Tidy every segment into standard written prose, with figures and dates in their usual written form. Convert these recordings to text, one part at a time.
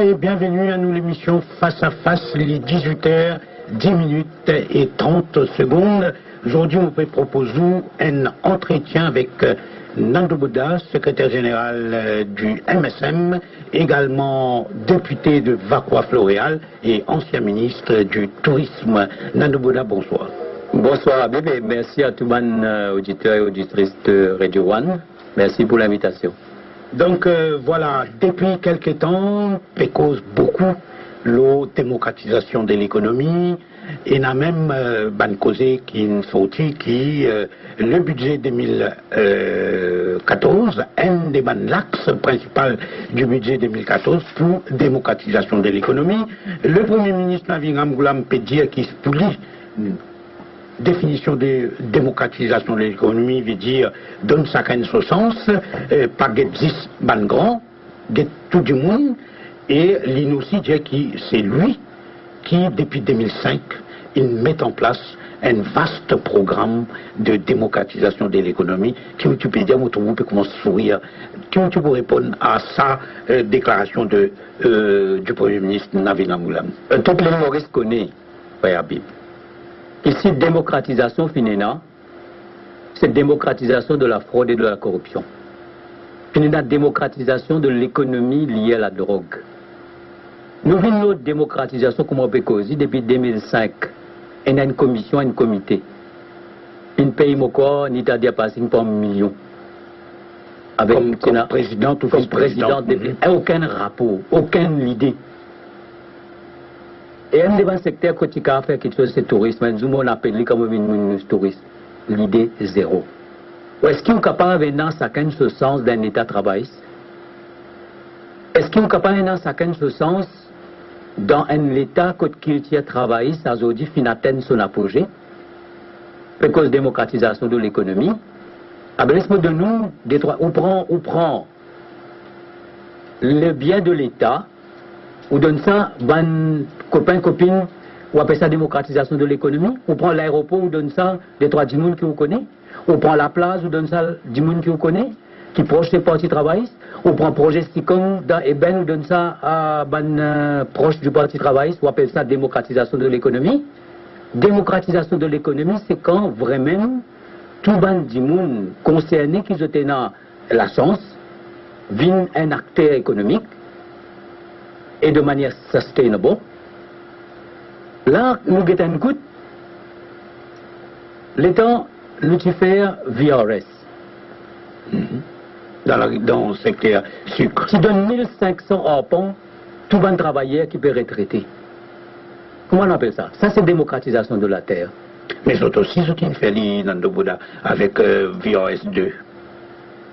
et bienvenue à nous l'émission Face à Face, les 18h, 10 minutes et 30 secondes. Aujourd'hui, on vous propose un entretien avec Nando Bouda, secrétaire général du MSM, également député de Vacroix-Floréal et ancien ministre du Tourisme. Nando Bouda, bonsoir. Bonsoir Habib et merci à tous les auditeurs et auditrices de Radio One. Merci pour l'invitation. Donc voilà, depuis quelques temps, cause beaucoup la démocratisation de l'économie et n'a même causé qui sorti qui le budget 2014, un des l'axe principal du budget 2014 pour démocratisation de l'économie. Le Premier ministre Naviram Goulam peut dire qu'il pour lui définition de démocratisation de l'économie veut dire donne chacun son sens, pas get 10 ban grand, get tout du monde, et l'IN aussi dit que c'est lui qui, depuis 2005, il met en place un vaste programme de démocratisation de l'économie. Qui tu peux dire, votre groupe commence à sourire, qui tu peux répondre à sa déclaration du Premier ministre Naviram Goulam. Tout le Maurice connaît, Frère Habib. Ici, démocratisation FINENA, c'est démocratisation de la fraude et de la corruption. FINENA, démocratisation de l'économie liée à la drogue. Nous vivons notre démocratisation comme on peut causer depuis 2005. Il y a une commission, un comité. Une pays moko, ni t'a dépassé par million. Avec comme président ou vice-président. Aucun rapport, aucune idée. Et un des secteurs qui a fait quelque chose, c'est le tourisme. Nous on appelle comme un tourisme. L'idée zéro. Est-ce qu'il est capable de venir chacun ce sens d'un état travail? Est-ce qu'il est capable de venir chacun ce sens dans un état qui tient travail, ça veut dire qu'il atteint son apogée? Parce que la démocratisation de l'économie, laisse-moi de nous, on prend le bien de l'État, on donne ça, copains, copines, on appelle ça démocratisation de l'économie. On prend l'aéroport, on donne ça, des trois dimoun qui vous connaissent. On prend la place, on donne ça, dimoun qui vous connaissent, qui proche des partis travaillistes. On prend projet Sticom dans Eben, on donne ça à proche du parti travailliste, on appelle ça démocratisation de l'économie. Démocratisation de l'économie, c'est quand vraiment tout ban dimoun concerné qui étaient dans la chance, viennent un acteur économique et de manière sustainable. Là, nous avons un coup, l'État Lucifer VRS, dans le secteur sucre, qui donne 1500 harpons, tout bon travailleur qui peut retraiter. Comment on appelle ça? Ça, c'est démocratisation de la terre. Mais c'est aussi ce qu'il fait Nando Bouda avec VRS 2.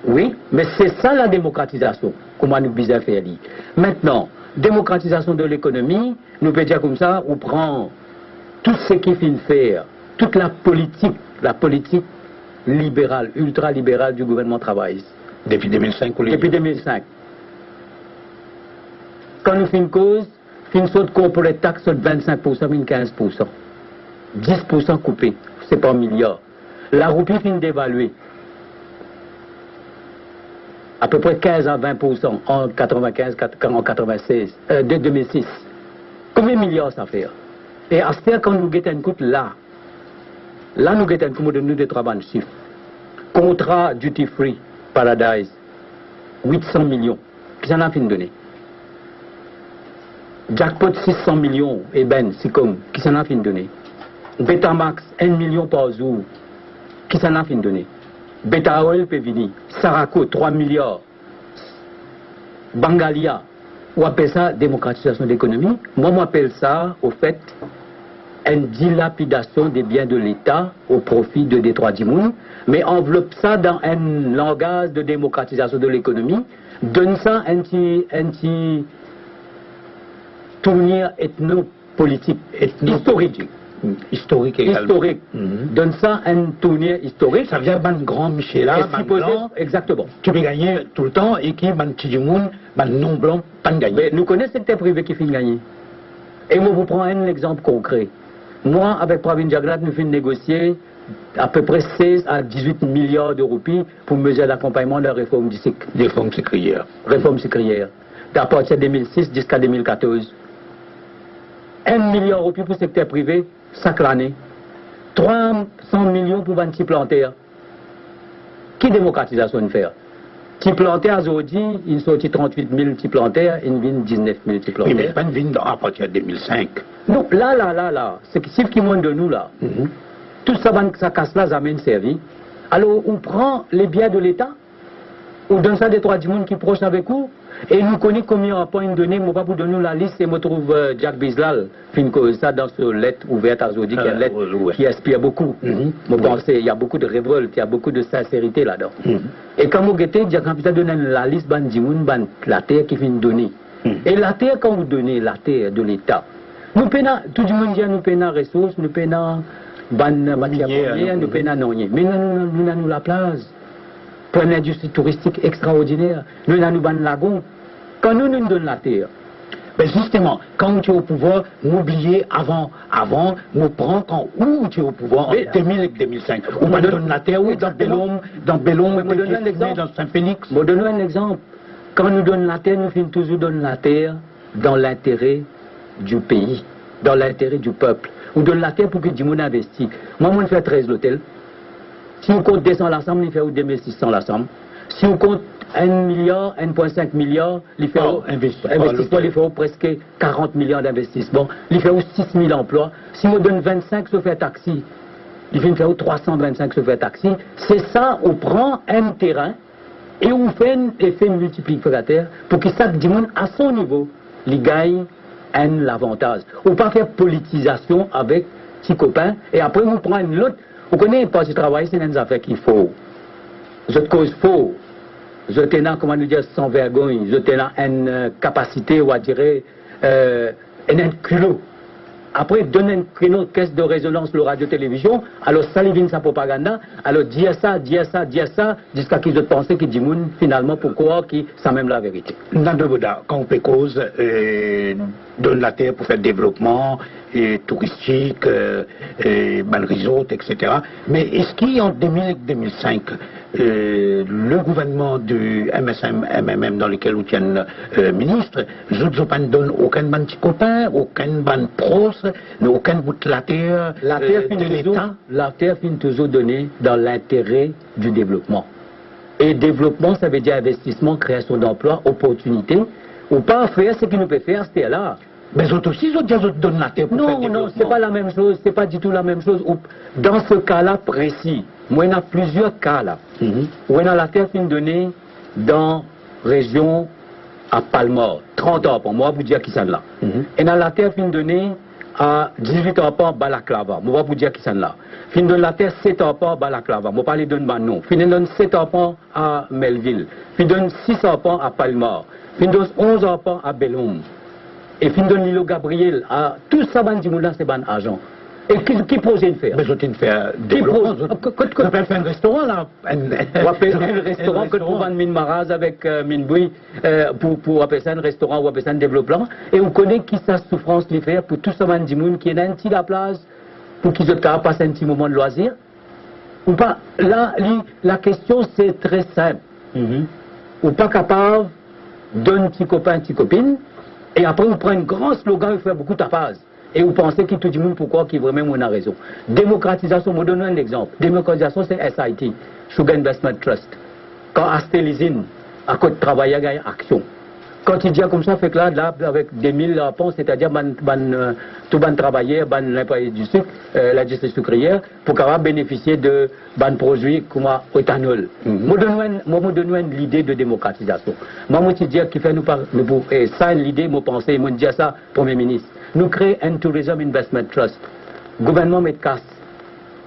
Oui, mais c'est ça la démocratisation, comment nous bisons faire. Maintenant, démocratisation de l'économie, nous pouvons dire comme ça, on prend tout ce qu'il faut faire, toute la politique libérale, ultra-libérale du gouvernement travailliste. Depuis 2005 ou Depuis 2005. Quand nous faisons une cause, une sorte pour les taxes de 25%, 15%. 10% coupé, c'est pas un milliard. La roupie finit d'évaluer. À peu près 15 à 20% en 95, en 96, 2006. Combien de milliards ça fait? Et à ce temps, quand nous guettons une coûte là nous guettons une coûte de nous de travail chiffre. Contrat duty free, Paradise, 800 millions. Qui s'en a fin de donner? Jackpot 600 millions, et ben, c'est comme, qui s'en a fin de donner? Betamax, 1 million par jour, qui s'en a fin de donner? Beta Oil peut venir, Saraco 3 milliards, Bangalia, on appelle ça démocratisation de l'économie. Moi, j'appelle ça, au fait, une dilapidation des biens de l'État au profit de Détroit Dimoun, mais enveloppe ça dans un langage de démocratisation de l'économie, donne ça un petit tournure ethno-politique, historique également. Historique. Donne ça un tournure historique. Ça vient ban grand Michela, ban blanc. Exactement. Tu peux gagner tout le temps et qui ban Tidimoun, ban non blanc, pas de gagner. Mais nous connaissons le secteur privé qui finit gagner. Et moi, je vous prends un exemple concret. Moi, avec Pravin Jagrat, nous finissons négocier à peu près 16 à 18 milliards de roupies pour mesure d'accompagnement de la réforme du cycle. Réforme sucrière. Réforme sucrière. à partir de 2006 jusqu'à 2014. 1 milliard de roupies pour le secteur privé, chaque année. 300 millions pour un petit planteur. Qui démocratisation de faire? Petit planteur aujourd'hui, il sortit 38 000 petits planteurs, il vient 19 000 petits planteurs. Oui, mais pas une vigne à partir de 2005. Donc là, c'est ce qui monte de nous là. Tout ça, ça casse là, ça amène servi. Alors on prend les biens de l'État, on donne ça des trois du monde qui proches avec vous, et nous connaissons combien on peut donner, moi pas pour donner la liste, et je trouve Jack Bislal, fin que ça dans ce lettre ouverte à Zodi, qui est une lettre qui inspire beaucoup. Je pense qu'il y a beaucoup de révolte, il y a beaucoup de sincérité là-dedans. Et quand vous guettez, Jack Bislal donne la liste la terre qui finit donner. Et la terre, quand vous donnez la terre de l'État, nous payons, tout le monde dit nous payons ressources, nous payons matières premières, nous payons non. Mais nous avons la place pour une industrie touristique extraordinaire. Nous avons un lagon. Quand nous nous donnons la terre. Mais justement, quand tu es au pouvoir, n'oubliez avant, nous prenons quand où tu es au pouvoir, en 2000 et 2005. On me donne la terre, où dans Bellon, dans Saint-Félix. Je vais donner un exemple. Quand nous donnons la terre, nous finissons toujours donner la terre dans l'intérêt du pays, dans l'intérêt du peuple. On donne la terre pour que du monde investisse. Moi, je fais 13 hôtels. Si on compte 200 l'ensemble, il fait 2600 l'ensemble. Si on compte 1 milliard, 1,5 milliard, il fait investissement, il fait presque 40 milliards d'investissements. Il fait 6 000 emplois. Si on donne 25 sur fait taxi, il fait 325 sur fait taxi. C'est ça, on prend un terrain et on fait un effet multiplicateur pour que chaque monde à son niveau, il gagne l'avantage. On ne peut pas faire politisation avec ses copains et après on prend une autre. Vous connaissez pas ce travail, c'est une affaire qu'il faut. Je te cause faux. Je tenais, comment nous dire, sans vergogne. Je tenais une capacité, on va dire, un culot. Après, donner une caisse de résonance, le radio-télévision, alors ça livre sa propagande, alors dire ça, jusqu'à qu'ils ont pensé qu'ils disent finalement pourquoi, qui ça même la vérité. Dans le Bouddha, quand on peut cause, donne la terre pour faire développement touristique, resort, etc. Mais est-ce qu'en 2000-2005, le gouvernement du MSM-MMM dans lequel vous tiennent ministre, je ne donne aucun petit copain, aucun ban pros, aucun bout de la terre de l'État? La terre finit toujours donnée dans l'intérêt du développement. Et développement, ça veut dire investissement, création d'emplois, opportunité. Ou pas faire ce qu'il nous peut faire, c'était là. Mais autres aussi, ils donnent la terre pour faire développement. Non, c'est pas la même chose, c'est pas du tout la même chose. Dans ce cas-là précis, moi, il y a plusieurs cas là. Où il y a la terre fin donnée dans la région à Palmore, 30 ans pour moi, vous dire qui sont là. Et dans la terre fin donnée à 18 ans pour Balaklava, moi, vous dire qui sont là. Fin de la terre 7 ans pour Balaklava, moi, parler d'un nom. Fin de 7 ans à Melville. Fin de 6 ans à Palmore. Fin de 11 ans à Bellum. Et fin de Lilo Gabriel, à tout ça, c'est ban argent. Et qui pose de faire? Mais je t'ai fait développement. On peut faire un restaurant là. On va faire un restaurant que pour vendre mine maraz avec mine bouille, pour appeler ça un restaurant ou appeler ça un développement. Et on connaît qui sa souffrance les faire pour tout ce monde qui est dans un petit la place, pour qu'ils passent un petit moment de loisir. Ou pas. Là, la question c'est très simple. Ou pas capable d'un petit copain, petit copine. Et après, on prend un grand slogan et fait beaucoup de tapas. Et vous pensez que tout le monde, pourquoi, qui vraiment on a raison. Démocratisation, je vous donne un exemple. Démocratisation, c'est SIT, Sugar Investment Trust. Quand Astelizine, à côté de travailler, il y a action. Quand il dit comme ça, fait que là, avec des 1000 ponts, c'est-à-dire tout le travailleur, l'employé du sucre, l'industrie sucrière, pour capable bénéficier de produits comme l'éthanol. Moi, je donne l'idée de démocratisation. Moi, je dis qu'il fait nous parler, et ça, l'idée, moi, penser, moi, je dis ça, Premier ministre. Nous créons un Tourism Investment Trust. Le gouvernement met casse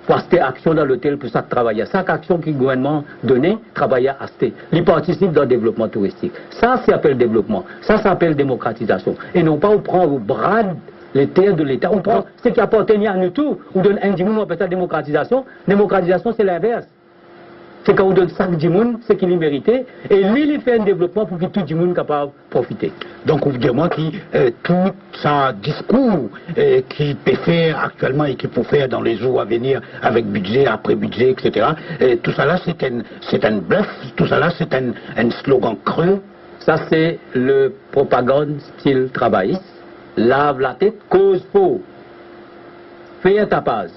pour acheter action dans l'hôtel pour chaque travailleur. Chaque action que le gouvernement donnait, travailleur acheté. Il participe dans le développement touristique. Ça s'appelle développement. Ça s'appelle démocratisation. Et non pas on prend au brade les terres de l'État. On prend ce qui appartient à nous tous. On donne un dimoun, on appelle ça démocratisation. Démocratisation, c'est l'inverse. C'est quand on donne 5 dimoun, ce qu'il méritait. Et lui, il fait un développement pour que tout le monde soit capable de profiter. Donc, vous dites moi que tout ça discours qui peut faire actuellement et qu'il faut faire dans les jours à venir avec budget, après budget, etc. Tout ça là, c'est un bluff. Tout ça là, c'est un slogan creux Ça, c'est le propagande style travailliste. Lave la tête, cause faux. Fais un tapage.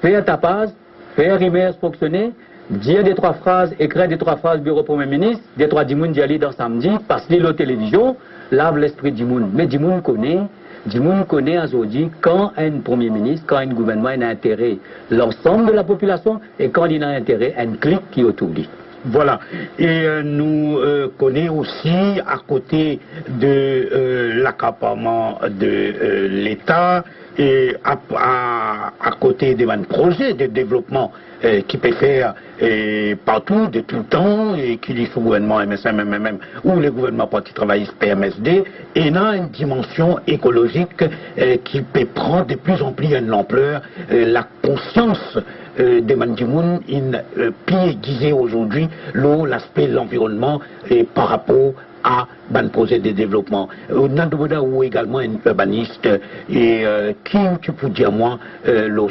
Fais un tapage, fais un rimage fonctionner, dire des 3 phrases, écrire des 3 phrases bureau Premier ministre, des 3 dimoun d'y aller dans samedi, passe la télévision, lave l'esprit dimoun. Mais dimoun connaît aujourd'hui quand un Premier ministre, quand un gouvernement a intérêt l'ensemble de la population et quand il a intérêt un clic qui est autour de lui. Voilà. Et nous connaissons aussi, à côté de l'accaparement de l'État, et à côté des projets de développement qui peut faire partout, de tout le temps, et qui dit sous gouvernement MSM, MMM, ou le gouvernement Parti travailliste PMSD, et dans une dimension écologique qui peut prendre de plus en plus une ampleur. La conscience de Mandimoun, plus aiguisée aujourd'hui, l'aspect de l'environnement par rapport à un projet de développement. Nandoboda ou également un urbaniste, et qui tu peux dire moi,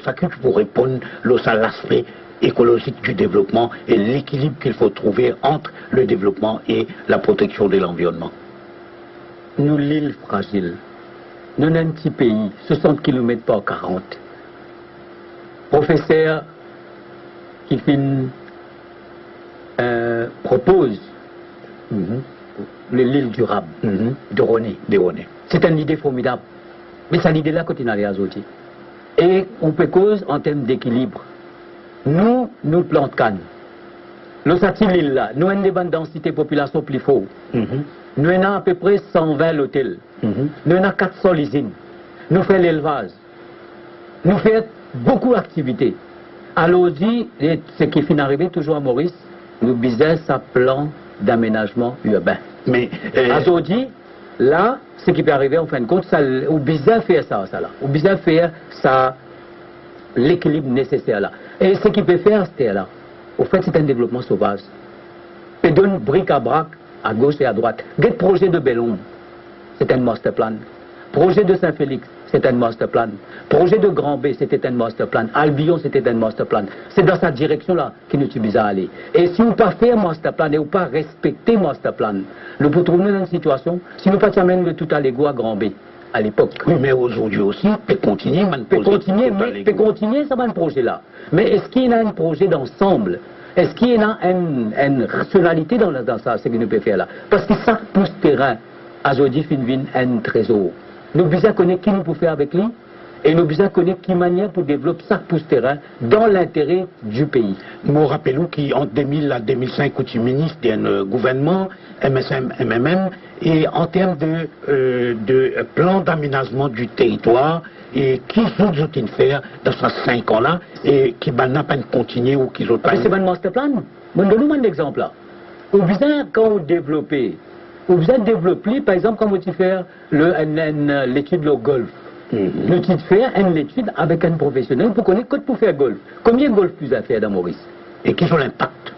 ça que tu peux répondre, ça l'aspect écologique du développement et l'équilibre qu'il faut trouver entre le développement et la protection de l'environnement. Nous, l'île fragile, nous sommes un petit pays, 60 km par 40. Professeur qui propose l'île durable de René. C'est une idée formidable. Mais cette idée-là continue à aujourd'hui. Et on peut cause en termes d'équilibre. Nous plantons canne. Nous avons l'île là. Nous avons une densité de population plus forte. Nous avons à peu près 120 hôtels. Nous avons 400 usines. Nous faisons l'élevage. Nous faisons beaucoup d'activités. Alors, ce qui finit d'arriver toujours à Maurice, nous bisons sa plan d'aménagement urbain. Mais aujourd'hui, là, ce qui peut arriver en fin de compte, on besoin faire ça là. On besoin faire ça, l'équilibre nécessaire là. Et ce qui peut faire, c'est là. Au fait, c'est un développement sauvage. Et donne bric à brac à gauche et à droite. Des projets de Bellon, c'est un master plan. Projet de Saint-Félix, c'est un master plan. Projet de Grand B, c'était un master plan. Albion, c'était un master plan. C'est dans cette direction-là que nous sommes à aller. Et si nous pas faire master plan et ou pas respecter master plan, nous pouvons trouver dans une situation, si nous pas t'amène de tout à l'ego à Grand B, à l'époque. Oui, mais aujourd'hui aussi, peut continuer, peut continuer ça, un projet-là. Mais est-ce qu'il y a un projet d'ensemble? Est-ce qu'il y a une rationalité dans ça, ce que nous pouvons faire là? Parce que ça pousse terrain, aujourd'hui, fin un trésor. Nous devons connaître qui nous peut faire avec lui et nous devons connaître qui manière pour développer ça pousse terrain dans l'intérêt du pays. Nous rappelons qu'en 2000 à 2005, tu es ministre d'un gouvernement, MSM, MMM, et en termes de plan d'aménagement du territoire, et qui sont ils faire dans ces 5 ans-là, et qui n'a pas continué ou qui ont pas. C'est un master plan. Je donne un exemple là. Au besoin, quand on développe, vous avez développé, par exemple, quand vous faire l'étude de golf. L'étude faire une étude avec un professionnel pour connaître pour faire golf. Combien de golf vous avez fait dans Maurice? Et qui sont l'impact?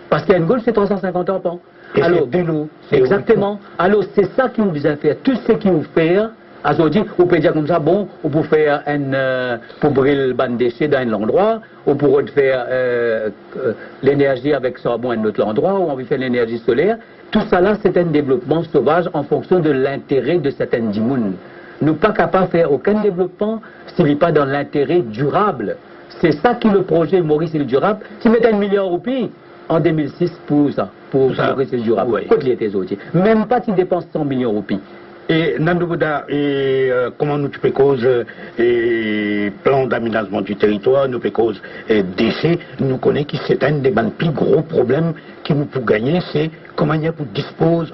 Parce qu'un golf, c'est 350 ans par an. Alors, de l'eau. Exactement. Alors, c'est ça qui nous a fait. Tout ce qui nous fait, aujourd'hui, on peut dire comme ça, bon, on peut faire pour brûler le déchet dans un endroit, on pourrait faire l'énergie avec charbon à un autre endroit, ou on veut faire l'énergie solaire. Tout ça là, c'est un développement sauvage en fonction de l'intérêt de certains dimounes. Nous ne sommes pas capables de faire aucun développement s'il n'est pas dans l'intérêt durable. C'est ça qui est le projet Maurice et le durable. Tu mets 1 milliard de roupies en 2006 pour ça, pour Maurice et le durable. Oui. Côte les autres. Même pas tu dépenses 100 millions de roupies. Et Nandoboda, comment nous tu cause plan d'aménagement du territoire, nous cause déchets, nous connaissons que c'est un des plus gros problèmes qui nous pour gagner, c'est comment il y a pour disposer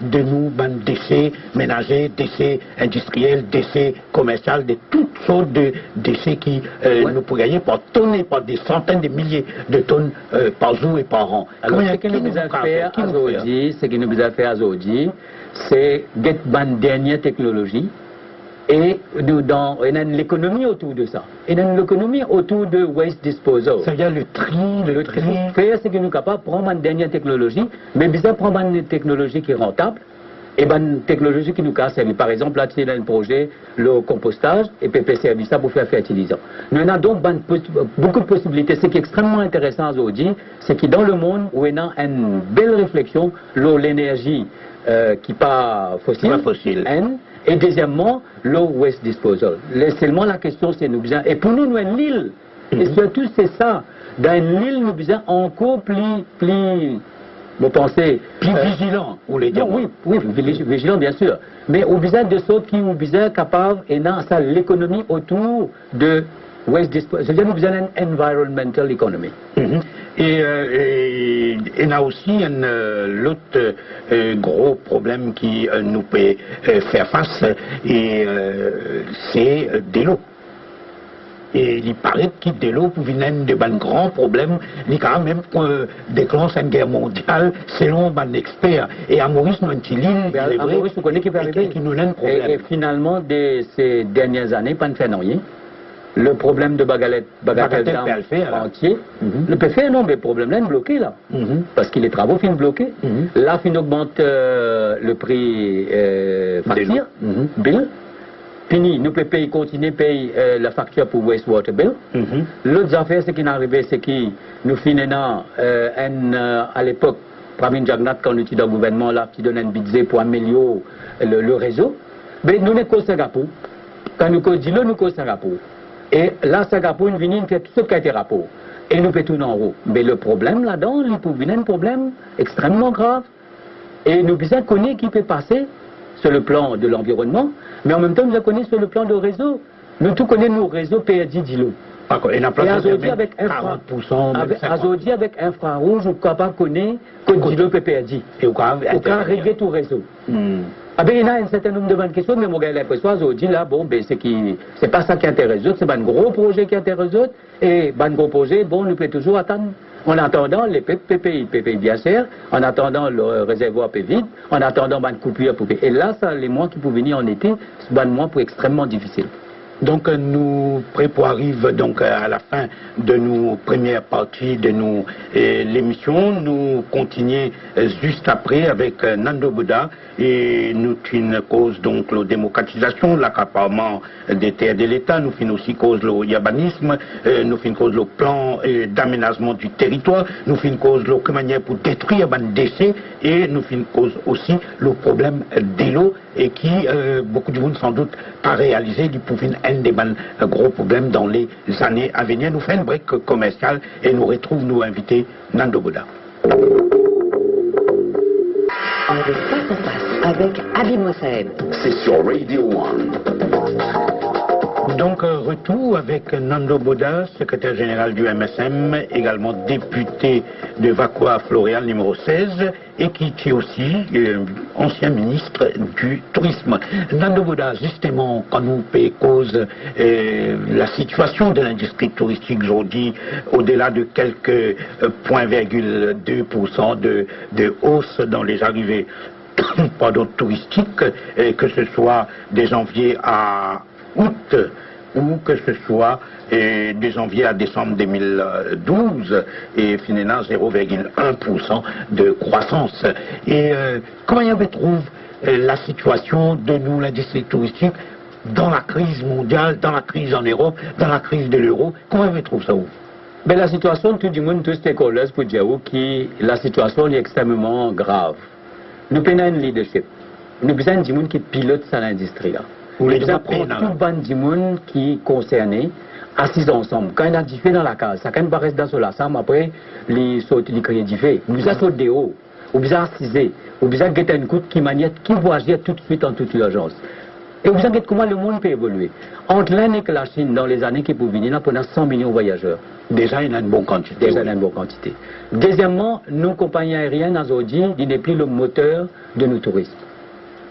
de nous déchets ménagers, déchets industriels, déchets commerciaux, de toutes sortes de déchets qui nous pour gagner par tonnes et par des centaines de milliers de tonnes par jour et par an. Alors, ce que nous devons faire aujourd'hui, c'est une dernière technologie et dans l'économie autour de ça. Et dans l'économie autour de waste disposal. Ça veut dire le tri. Faire ce que nous sommes capables de prendre une dernière technologie, mais bien prendre une technologie qui est rentable Et ben technologie qui nous a servi. Par exemple, là, tu as un projet, le compostage, et PP servi ça pour faire fertilisant. Nous avons donc beaucoup de possibilités. Ce qui est extrêmement intéressant aujourd'hui, c'est que dans le monde, où on a une belle réflexion, l'énergie qui n'est pas fossile, et deuxièmement, low waste disposal. Seulement la question, c'est nous besoin. Et pour nous, nous avons l'île. Et surtout, c'est ça. Dans l'île, nous besoin encore plus vous pensez plus vigilant, vous voulez dire? Oui, vigilant bien sûr. Mais au besoin de ceux qui ont besoin capables et dans ça l'économie autour de waste disposal. C'est-à-dire nous besoin d'une environmental economy. Et il y a aussi l'autre gros problème qui nous peut faire face, et c'est de l'eau. Et il paraît que de l'eau pour venir de grands problèmes, il quand même déclencher une guerre mondiale selon un expert. Et à Maurice, nous à Maurice, vous connaissez qui peut arriver. Qui nous a un problème. Et finalement, ces dernières années, pas de faire rien. Le problème de Bagatelle entier, le PFR, non, mais le problème là est bloqué là. Parce que les travaux finissent bloqués. Là, fin augmente le prix facture, bill. Fini, nous pouvons continuer à payer la facture pour wastewater bill. L'autre affaire, ce qui est arrivé, c'est que nous finissons à l'époque, Pravin Jagnat, quand nous étions dans le gouvernement, là, qui donne un budget pour améliorer le réseau. Mais nous sommes au Singapour. Quand nous disons nous sommes au Singapour. Et là, Singapour, nous venons faire tout ce qui a été rapport. Et nous faisons tout en haut. Mais le problème là-dedans, il peut venir un problème extrêmement grave. Et nous besoin connaître qui peut passer sur le plan de l'environnement, mais en même temps, nous connaissons sur le plan de réseau. Nous tout connaissons nos réseaux PRD d'îlot. Et aujourd'hui, avec infrarouge, on peut connaître que d'îlot PRD. Et on peut régler tout réseau. Il y a un certain nombre de bonnes questions, mais mon gars, l'impression aujourd'hui, là, bon, ben, c'est pas ça qui intéresse les autres, c'est un gros projet qui intéresse les autres, et un gros projet, bon, nous pouvons toujours attendre. En attendant les PPI bien sûr, en attendant le réservoir vide, en attendant une coupure pour et là, ça, les mois qui peuvent venir en été, c'est un mois pour extrêmement difficile. Donc nous arrivons donc à la fin de nos premières parties de nos l'émission. Nous continuons juste après avec Nando Bouddha et nous une cause donc la démocratisation, l'accaparement des terres de l'État, nous fin aussi cause le yabanisme, nous fin cause le plan d'aménagement du territoire, nous fin cause le manière pour détruire les déchets et nous fin cause aussi le problème de l'eau et qui beaucoup de monde sans doute pas réalisé du pouvoir un des gros problèmes dans les années à venir. Nous faisons un break commercial et nous retrouvons nos invités Nando Bouddha. En face à face avec Habib Mosaeb. C'est sur Radio One. Donc, retour avec Nando Bouddha, secrétaire général du MSM, également député de Vacoa-Floréal numéro 16, et qui est aussi ancien ministre du Tourisme. Nando Bouddha, justement, quand nous payons cause la situation de l'industrie touristique aujourd'hui, au-delà de quelques 0,2% de hausse dans les arrivées touristiques, que ce soit de janvier à août ou que ce soit de janvier à décembre 2012 et finalement 0,1% de croissance. Et comment on trouve la situation de nous, l'industrie touristique, dans la crise mondiale, dans la crise en Europe, dans la crise de l'euro? Comment on trouve ça? Ben, la situation, tout le monde, tous les stakeholders, pour dire que la situation est extrêmement grave. Nous avons un leadership. Nous avons besoin de monde qui pilote cette industrie-là. Nous devons prendre tout le monde de monde qui est concerné, assis ensemble. Quand il y a des faits dans la case, ça quand il reste dans ce ensemble, après, les sauter, les créer des faits. Nous avons sauté de haut, nous avons assisé, nous avons guetté une coûte qui va agir tout de suite en toute urgence. Et vous savez comment le monde peut évoluer. Entre l'Inde et la Chine, dans les années qui peuvent venir, on a 100 millions de voyageurs. Déjà, il y a une bonne quantité. Déjà, il y a une bonne quantité. Deuxièmement, nos compagnies aériennes, aujourd'hui, il n'est plus le moteur de nos touristes.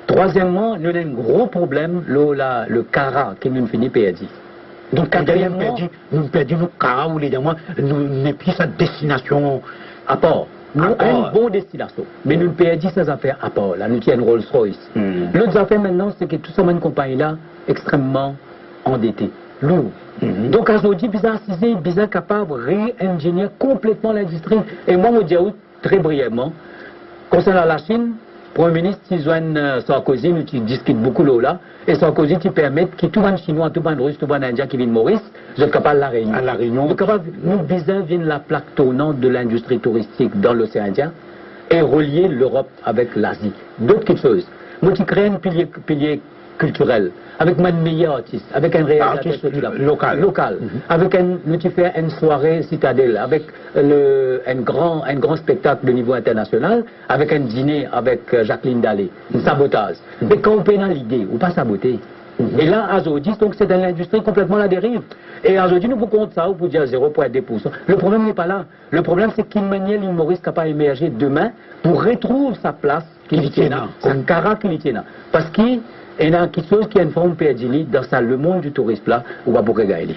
Troisièmement, nous avons un gros problème, le CARA, qui nous finit perdu. Donc, quand nous perdons nos CARA, ou les nous n'avons plus sa destination à part. Nous avons une bonne destination, mais nous perdons ces affaires à part. Là, nous avons une Rolls-Royce. L'autre affaire maintenant, c'est que tout ça, une compagnie-là, extrêmement endettée, lourd. Donc, aujourd'hui, ils sont capables de réingénier complètement l'industrie. Et moi, je dis très brièvement, concernant la Chine, Premier ministre, si Sarkozy, nous discute beaucoup là, et Sarkozy, tu permet que tout le monde chinois, tout le monde russe, tout le monde indien qui vient de Maurice, je suis capable de la Réunion. À la Réunion. Nous capable, nous, Bizin vient la plaque tournante de l'industrie touristique dans l'océan Indien et relier l'Europe avec l'Asie. D'autres choses. Moi, tu crées un pilier culturel, avec un meilleur artiste, avec un réalisateur local, avec tu fais une soirée citadelle, avec un grand spectacle de niveau international, avec un dîner avec Jacqueline Dallé, un sabotage. Mais quand on peut dans l'idée, ou pas saboter. Et là, aujourd'hui, donc c'est dans l'industrie complètement la dérive. Et aujourd'hui, nous pouvons compter ça, ou pour dire 0,2%. Le problème n'est pas là. Le problème, c'est qu'une manière, l'île Maurice capable d'émerger demain pour retrouver sa place qu'il tient, sa caractère qu'il tient. Parce qu'il y a quelque chose qui est une forme perdue dans le monde du tourisme là, où va beaucoup gagner.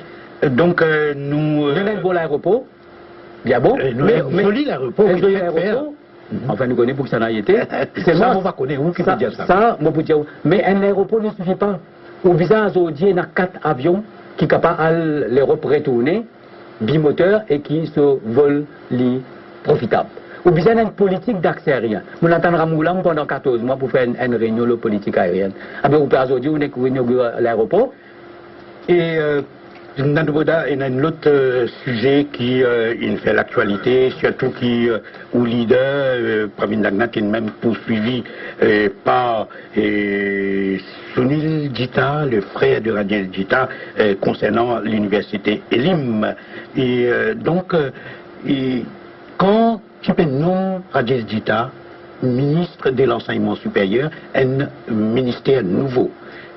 Donc, nous. Nous avons l'aéroport, bien bon. Mais joli l'aéroport. Enfin, nous connaissons pour que ça n'ait été. Ça, on va connaître où qui peut dire ça. Ça, on peut dire. Mais un aéroport ne suffit pas. Au visage aujourd'hui, il y a 4 avions qui sont capables à l'Europe retourner, bimoteurs, et qui se volent profitables. Au besoin d'une politique d'accès aérien. Nous attendons pendant 14 mois pour faire une réunion de politique aérienne. Au père aujourd'hui, on inaugure l'aéroport. Et Nandoboda, il y a un autre sujet qui il fait l'actualité, surtout qui au leader, Pravin Dagna, qui est même poursuivi par Sunil Gita, le frère de Radiel Gita, concernant l'université Elim. Et donc, quand tu peux nommer Radiel Gita, ministre de l'enseignement supérieur, un ministère nouveau,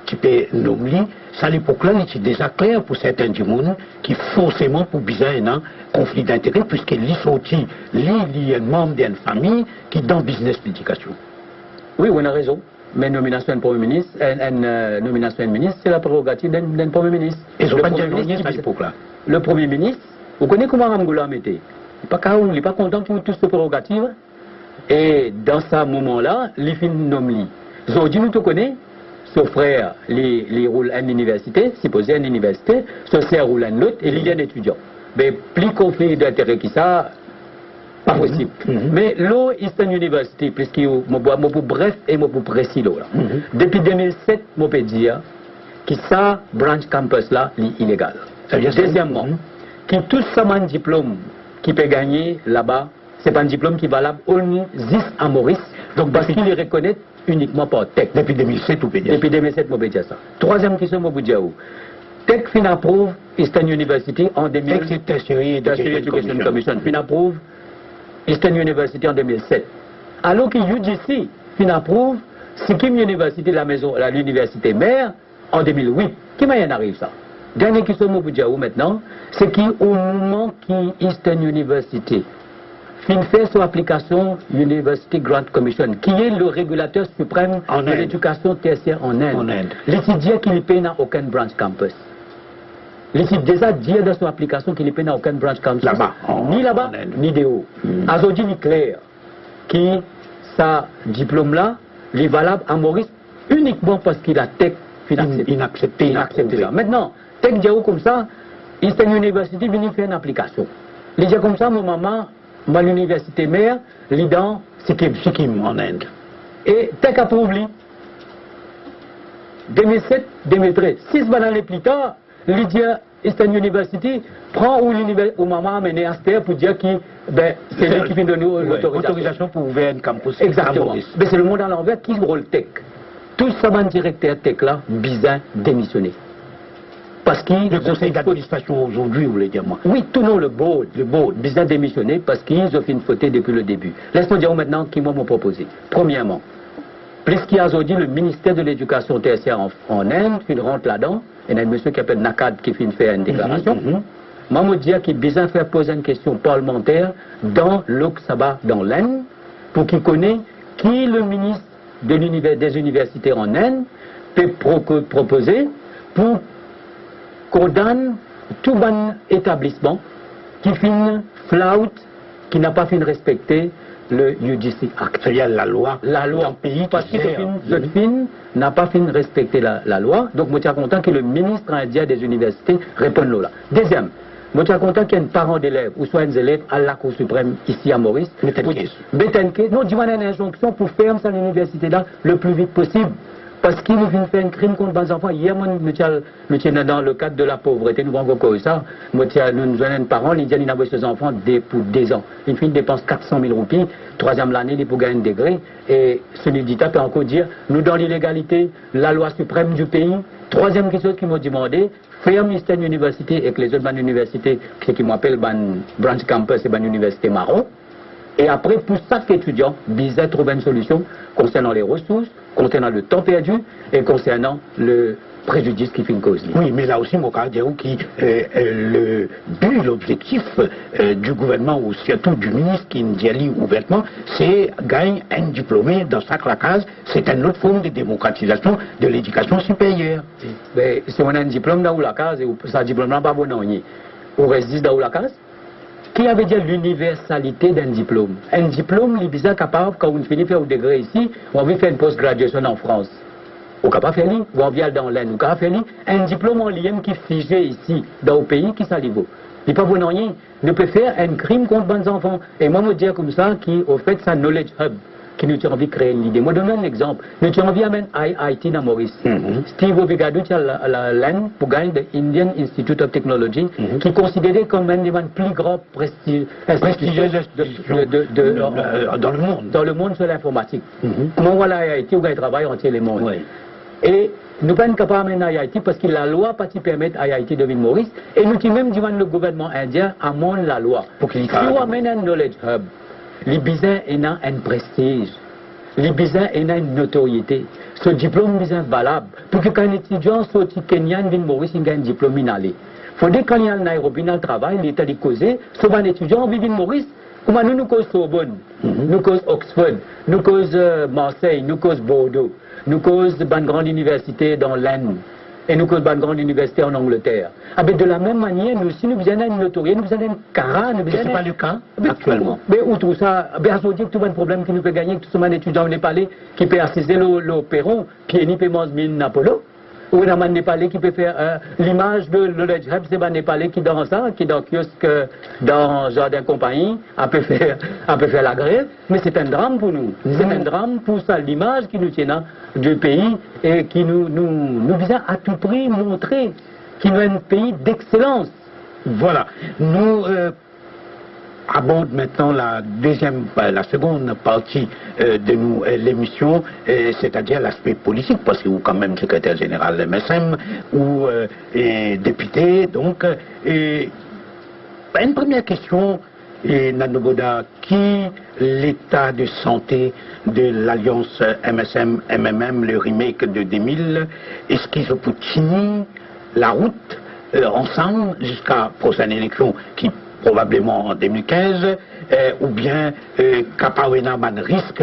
tu peux nommer, ça à l'époque-là, c'est déjà clair pour certains du monde qui forcément pour bizarre un conflit d'intérêts puisqu'il est sorti, il est membre d'une famille qui est dans le business d'éducation. Oui, on a raison. Mais nomination d'un Premier ministre, nomination d'un ministre, c'est la prérogative d'un Premier ministre. Et ils n'ont pas dit à l'époque-là. Le Premier ministre, vous connaissez comment Ramgoula mettait. Il n'est pas content pour toutes ces prérogatives. Et dans ce moment-là, il fait nommé. Aujourd'hui, nous te connaissons. Son frère, il roule à l'université, supposé à l'université, son sœur roule à l'autre, et il y a un étudiant. Mais plus conflit d'intérêt que ça, pas possible. Mais l'eau, Eastern University, puisque je suis bref et je suis précis là. Depuis 2007, je peux dire que ça, branch campus là, est illégal. Deuxièmement, que tout ce diplôme qui peut gagner là-bas, ce n'est pas un diplôme qui est valable au existe à Maurice, donc parce qu'il est reconnaît uniquement par TEC. Depuis 2007, vous pouvez dire. Depuis 2007, vous pouvez dire ça. Troisième question, vous pouvez dire où TEC fin approuve Eastern University en 2007. TEC, c'est Tertiary Education Commission. Fin approuve Eastern University en 2007. Alors que UGC fin approuve Sikkim University, l'université mère, en 2008. Qui m'a arrive ça? Dernière question, vous pouvez dire où maintenant, c'est qu'au moment qui Eastern University fin fait son application University Grant Commission, qui est le régulateur suprême de l'éducation tertiaire en Inde. L'étudiant qui ne paye dans aucun branch campus. L'étudiant déjà dit dans son application qu'il ne paye dans aucun branch campus. Ni là-bas, ni de haut. Aujourd'hui, il est clair que ce diplôme-là, il est valable à Maurice uniquement parce qu'il a TEC inaccepté ça. Maintenant, TEC dit comme ça, Eastern University vient faire une application. Il dit comme ça, mon maman, à l'université mère, dans Sikkim en Inde. Et TEC approuve 2007-2013. 6 années plus tard, Lydia Eastern University prend où maman a mené à Aster pour dire que c'est lui qui vient de nous l'autorisation pour ouvrir un campus. Exactement. Mais c'est le monde à l'envers qui rôle TEC. Tout ça, le directeur TEC là, bizarre démissionné. Parce qu'ils le conseil d'administration aujourd'hui, vous voulez dire moi? Oui, tout non, le board, bizarre démissionné parce qu'ils ont fait une faute depuis le début. Laisse-moi dire maintenant qui m'ont proposé. Premièrement, puisqu'il y a aujourd'hui le ministère de l'Éducation tertiaire en Inde, qui rentre là-dedans, il y a un monsieur qui s'appelle Nakad qui fait une déclaration. Moi, je dis qu'il a besoin de faire poser une question parlementaire dans Lok Sabha, dans l'Inde, pour qu'il connaisse qui le ministre des universités en Inde peut proposer pour qu'on donne tout bon établissement qui finit flout, qui n'a pas fini de respecter le UGC Act. C'est-à-dire la loi. La loi. Pays parce que le fin n'a pas fini de respecter la loi. Donc, je suis content que le ministre indien des universités réponde là. Deuxième, Moi, je suis content qu'il y ait un parent d'élèves, ou soit un élève à la Cour suprême, ici à Maurice. Betenke. Non, dis-moi une injonction pour faire ça à l'université là le plus vite possible. Parce qu'il nous vient faire un crime contre les enfants. Hier, moi, nous sommes dans le cadre de la pauvreté, nous avons encore ça. Moi, nous avons un parent, il dit qu'il a ses enfants pour 10 ans. Une fille dépense 400 000 roupies, troisième l'année, il est pour gagner un degré. Et ce dictat peut encore dire, nous dans l'illégalité, la loi suprême du pays. Troisième chose qu'ils m'ont demandé, faire Eastern University et que les autres universités, ce qu'ils m'appellent branch campus et université marron. Et après, pour chaque étudiant, bizarre trouver une solution concernant les ressources, concernant le temps perdu et concernant le préjudice qui fait une cause. Oui, mais là aussi, Moka Diaou, le but, l'objectif du gouvernement ou surtout du ministre qui dit ouvertement, c'est gagner un diplômé dans chaque case. C'est une autre forme de démocratisation de l'éducation supérieure. Mais si on a un diplôme dans la case, et ça diplôme là pas bon, on résiste dans la case. Qui avait dit l'universalité d'un diplôme? Un diplôme, il est bizarre capable, quand on finit de faire un degré ici, on veut faire une post-graduation en France. On ne peut pas faire ça, ou on vient dans l'Inde, on ne peut pas faire ça. Un diplôme en lien qui est figé ici, dans le pays, qui ça niveau. Il n'est pas bon rien. On peut faire un crime contre les enfants. Et moi, je dis comme ça, qui au fait, c'est un knowledge hub, qui nous a envie de créer une idée. Moi, je donne un exemple. Nous avons envie d'amener IIT dans Maurice. Steve Ovigadou, l'Inde, pour gagner l'Indian Institute of Technology, qui est considéré comme un des plus grands prestigieux dans le monde. Dans le monde sur l'informatique. Moi, voilà, IIT, où il travaille entier le monde. Oui. Et nous ne sommes pas capables d'amener IIT parce que la loi pas permet à IIT de venir Maurice. Et nous avons même dit le gouvernement indien amène la loi. Si on amène un knowledge hub, les bizarres ont un prestige, les bizarres ont une notoriété. Ce diplôme est valable. Pour que quand un étudiant sorti kenyan vienne Maurice, il gagne un diplôme inhalé. Il faut dire que quand il y a un aéroport travail, l'État dit causer, soit un étudiant vient Maurice, comment nous cause Sorbonne, nous cause Oxford, nous cause Marseille, nous cause Bordeaux, nous cause une grande université dans l'Inde. Et nous avons une grande université en Angleterre. De la même manière, nous aussi, nous avons une notoriété, nous avons un cara. Ce n'est pas le cas actuellement. Mais où tout ça, à ce que tout un problème qui nous peut gagner, que tout un étudiant népalais qui peut assister le perron, puis il peut manger Napolo. Ou un Népalais qui peut faire l'image de Knowledge Hub, c'est un Népalais qui dans ça, qui dans kiosque, dans jardin compagnie, a peut faire la grève, mais c'est un drame pour nous. C'est un drame pour ça, l'image qui nous tient du pays et qui nous vise à tout prix montrer qu'il est un pays d'excellence. Voilà. Nous aborde maintenant la seconde partie de l'émission, c'est-à-dire l'aspect politique, parce que vous quand même secrétaire général de MSM ou député, donc une première question, Nanoboda, qui l'état de santé de l'alliance MSM-MMM, le remake de 2000, est-ce qu'ils ont tenu la route ensemble jusqu'à prochaine élection qui probablement en 2015, ou bien Kapawena man risque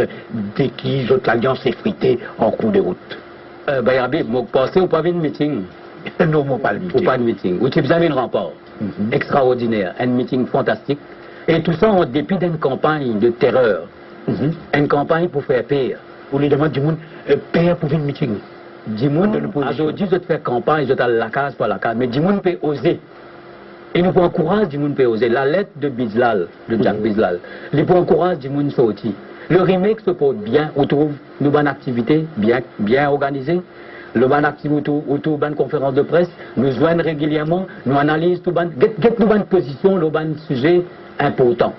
de qu'ils ont l'alliance effritée en cours de route. Yabib, vous pensez ou pas de meeting? Non, pas de meeting. Ou pas de meeting. Ou tu as un rempart extraordinaire, un meeting fantastique. Et tout ça en dépit d'une campagne de terreur. Une campagne pour faire pire. Vous lui demandez du monde, pire pour faire un meeting. Du monde, aujourd'hui, je fais campagne, je à la case par la case, mais du monde peut oser. Et nous pouvons encourager du monde peut oser. La lettre de Bizlal, de Jack Bizlal, nous pouvons encourager du monde sorti. Le remake se porte bien, on trouve une bonne activité, bien organisée. Le bonne activité autour d'une conférence de presse, nous joignons régulièrement, nous analysons tout nos bonnes positions, nos bonnes sujets importants,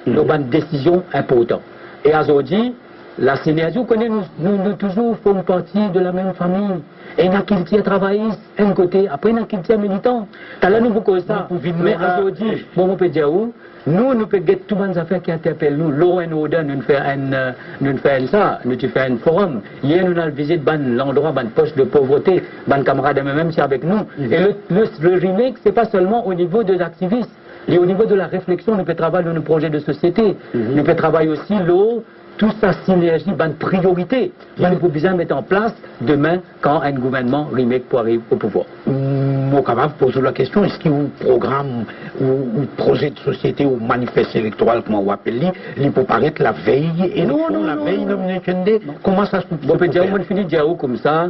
nos bonnes décisions importantes. Et aujourd'hui, la synergie, vous connaissez, nous toujours faisons partie de la même famille. Et n'a qu'il tient travaillé un côté, après n'a qu'il tient militant. Là, nous pouvons ça. Mais aujourd'hui, bon, on peut dire où, nous pouvons get tout le monde affaires qui interpellent nous. Law and Order, nous faisons ça, nous faisons un forum. Hier, nous avons visité l'endroit, une poche de pauvreté, un camarade même c'est avec nous. Et le remake, c'est pas seulement au niveau des activistes. Et au niveau de la réflexion, nous pouvons travailler dans nos projets de société. Nous pouvons travailler aussi l'eau. Toute sa synergie, une priorité, nous pouvons bien mettre en place demain quand un gouvernement remake pour arriver au pouvoir. Mon camarade pose la question, est-ce qu'il y a un programme ou projet de société ou manifeste électoral, comment on appelle, il peut paraître la veille et non, la veille nomination day? Comment ça se peut? On peut dire, on finit de dire comme ça,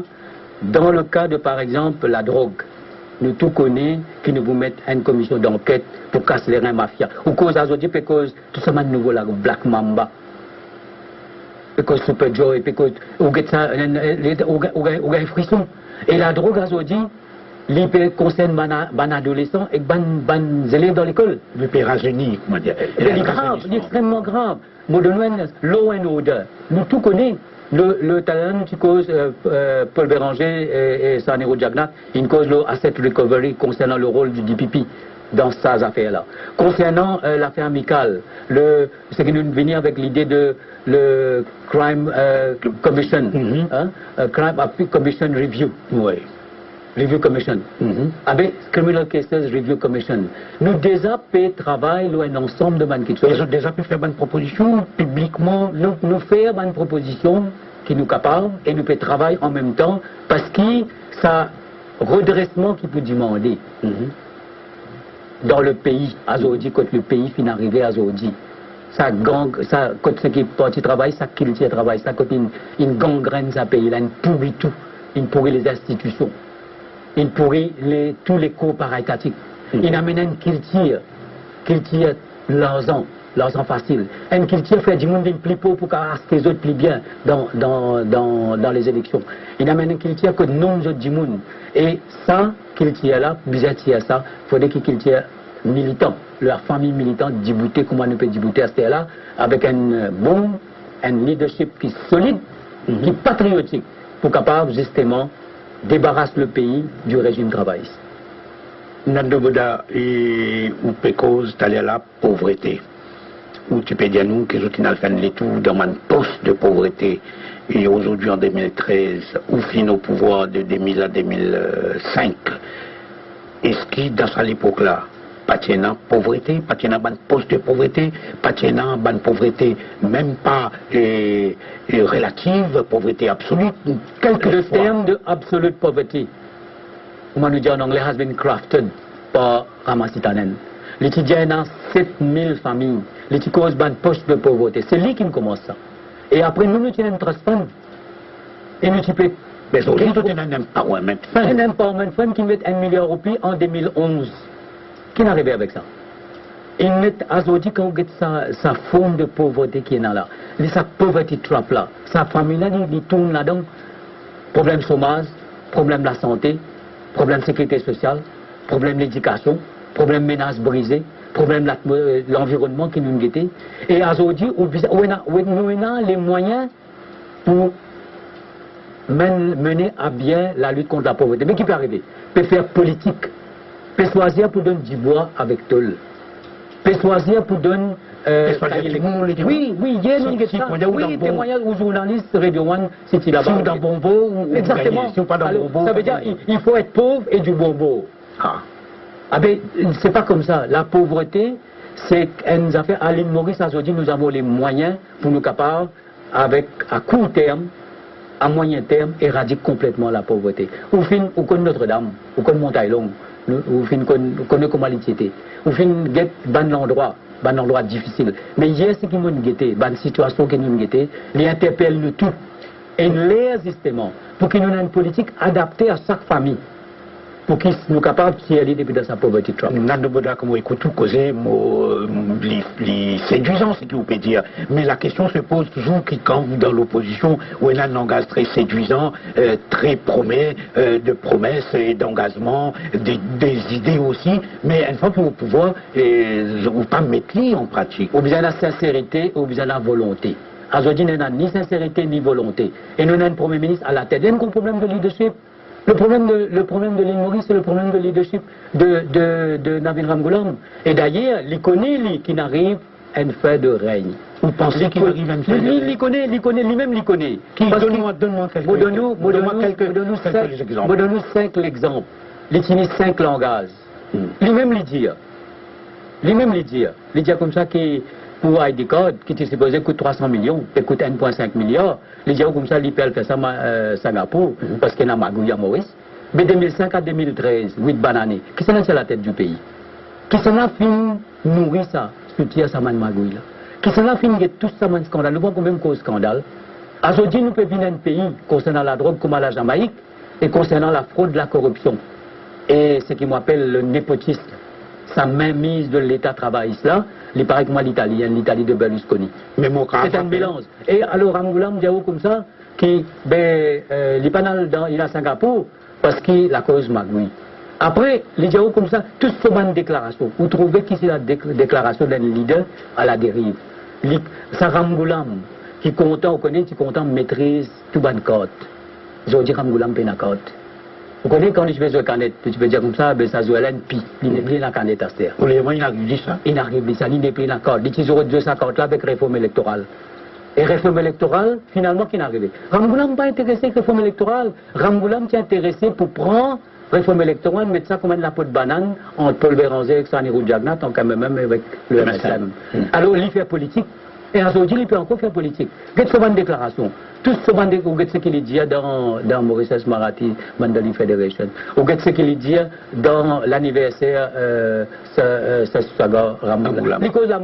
dans le cas de par exemple la drogue. nous tout connaissons qui nous vous mettent une commission d'enquête pour casser les reins mafia. Ou cause aujourd'hui, parce tout ça, nouveau la Black Mamba. Parce que Super Joe, parce que vous avez frisson. Et la drogue aujourd'hui, il concerne les adolescents et les élèves dans l'école. Le péragénie, comment dire. C'est grave, c'est extrêmement grave. Modern law and order. Nous tout connaissons. Le talent qui cause Paul Béranger et Sanero Jagnat, il cause le asset recovery concernant le rôle du DPP dans ces affaires-là. Concernant l'affaire amicale, c'est que nous venons avec l'idée de le Crime Commission, Crime Commission Review. Oui. Review Commission. Avec Criminal Cases Review Commission. Nous déjà fait travail un ensemble de banques. Ils ont déjà pu faire une proposition publiquement. Nous faire une proposition qui nous capable et nous fait travailler en même temps parce que ça redressement qui peut demander dans le pays, aujourd'hui, quand le pays finit d'arriver à aujourd'hui. Ça gang, ça, quand ce qui est parti travail, ça kill le travail, ça quand une gangrène ça pays, là, il pourrit tout, il pourrit les institutions. Il pourrit tous les cours paratatiques. Il amène une culture l'argent facile. Une culture fait du monde plus pauvre pour que les autres plus bien dans les élections. Il amène une culture que nous autres du monde. Et ça, culture-là, bizarre ça, il faudrait qu'il culture militant, leur famille militante, débouter, comment nous peut débouter à ce là avec un leadership qui est solide, qui est patriotique, pour capable justement débarrasser le pays du régime travailliste. Nando Boda et ou cause d'aller à la pauvreté. Ou tu peux dire nous que je t'ai fait les tours dans un poste de pauvreté. Et aujourd'hui en 2013, ou fin au pouvoir de 2000 à 2005. Est-ce que dans cette époque-là, pas de pauvreté, pas de poste de pauvreté, pas de pauvreté, même pas relative, pauvreté absolue. Le terme de absolute poverty, comment nous dit en anglais, has been crafted par Ramasitanen. L'étudiant dans 7000 familles, les causes de poste de pauvreté. C'est lui qui commence ça. Et après, nous avons un trust fund. Et nous avons mais aujourd'hui, nous avons un empowerment fund. Un empowerment fund qui met 1 milliard de roupies en 2011. Qui est arrivé avec ça? Il met aujourd'hui quand vous avez sa forme de pauvreté qui est là, sa pauvreté trap là, sa famille là, il tourne là-dedans. Problème chômage, problème de la santé, problème de sécurité sociale, problème de l'éducation, problème menace brisée, problème de l'environnement qui nous guette. Et aujourd'hui, nous avons les moyens pour mener à bien la lutte contre la pauvreté. Mais qui peut arriver? Peut faire politique. Peut choisir pour donner du bois avec tôle. Peut choisir pour donner... oui, il y a une ça. Oui, témoignage aux journalistes, Radio One, c'est là-bas. Si dans Bombo, exactement. Ça veut dire qu'il faut être pauvre et du Bombo. Ah ben, c'est pas comme ça. La pauvreté, c'est une affaire. À l'île Maurice, aujourd'hui, nous avons les moyens pour nous capables, à court terme, à moyen terme, éradiquer complètement la pauvreté. Ou connaît Notre-Dame, ou connaît Montaillon. Ou connaît comment l'était. Ou get ban l'endroit difficile. Mais hier, ce qui nous guetté, ban situation qui nous guetté, les interpelle nous tout. Et les justement, pour qu'il nous ait une politique adaptée à chaque famille. Pour qu'ils soient capables de tirer depuis dans sa pauvreté. Nando Boda, comme écoute tout causer, les séduisants, c'est ce que vous pouvez dire. Mais la question se pose toujours quand vous dans l'opposition, où il y a un langage très séduisant, très de promesses et d'engagement, des idées aussi. Mais une fois que vous pouvez, vous pas mettre en pratique. Ou bien la sincérité, ou bien la volonté. Aujourd'hui, il n'y a ni sincérité ni volonté. Et nous avons un Premier ministre à la tête. Il y a un problème de leadership. Le problème de l'île Maurice, c'est le problème de leadership de Navin Ramgoulam. Et d'ailleurs, il connaît qui n'arrive à une fin de règne. Vous pensez qu'il arrive à une fin de règne? Il connaît, lui-même il connaît. Donne-moi quelques exemples. Donne-nous 5 exemples. Il utilise 5 langages. Lui-même il dit. Il dit comme ça que pour ID Code, qui était supposé coûte 300 millions, qui coûte 1,5 milliard, les gens comme ça, l'IPL fait ça à Singapour, parce qu'il y a Magouille à Maurice. Mais 2005 à 2013, 8 bananes, qui s'en a à la tête du pays? Qui s'en a fini nourrir ça, soutien ça man Magouille là? Qui s'en a fini tout ça man scandale? Nous voyons même cause scandale. Aujourd'hui, nous pouvons venir un pays concernant la drogue comme à la Jamaïque et concernant la fraude, la corruption. et ce qui m'appelle le népotisme, sa mainmise de l'État travailliste là, il paraît que moi l'Italie de Berlusconi. Mais mon cas, C'est un mélange. Et alors Ramgoulam Diaw comme ça, qui il est à Singapour parce que la cause Magui. Après, les Diaw comme ça, tout ce bonne déclaration. Vous trouvez que c'est la déclaration d'un leader à la dérive. Ça Ramgoulam, qui content, on connaît, qui content maîtrise tout bonne code. Je dis Ramgoulam Pénacode. Vous connaissez quand je vais sur la canette, tu peux dire comme ça, ben ça joue à l'NP, il n'est plus la canette à terre. Pour les gens, il a dit ça. Il n'arrive pas, il n'est plus la corde. Il y a 250 là avec réforme électorale. Et réforme électorale, finalement, qui n'est arrivé. Ramgoulam n'est pas intéressé avec réforme électorale. Ramgoulam est intéressé pour prendre réforme électorale, mettre ça comme la peau de banane entre Paul Béranger et Sanirou Jagnat, en même avec le MSM. Alors, il fait politique. Et aujourd'hui, il peut encore faire politique. Qu'est-ce que c'est une déclaration? Tout ce qu'il dit dans Mauritius Marathi Mandali Federation, ou qu'est-ce qu'il dit dans l'anniversaire Saga Ramgoulam.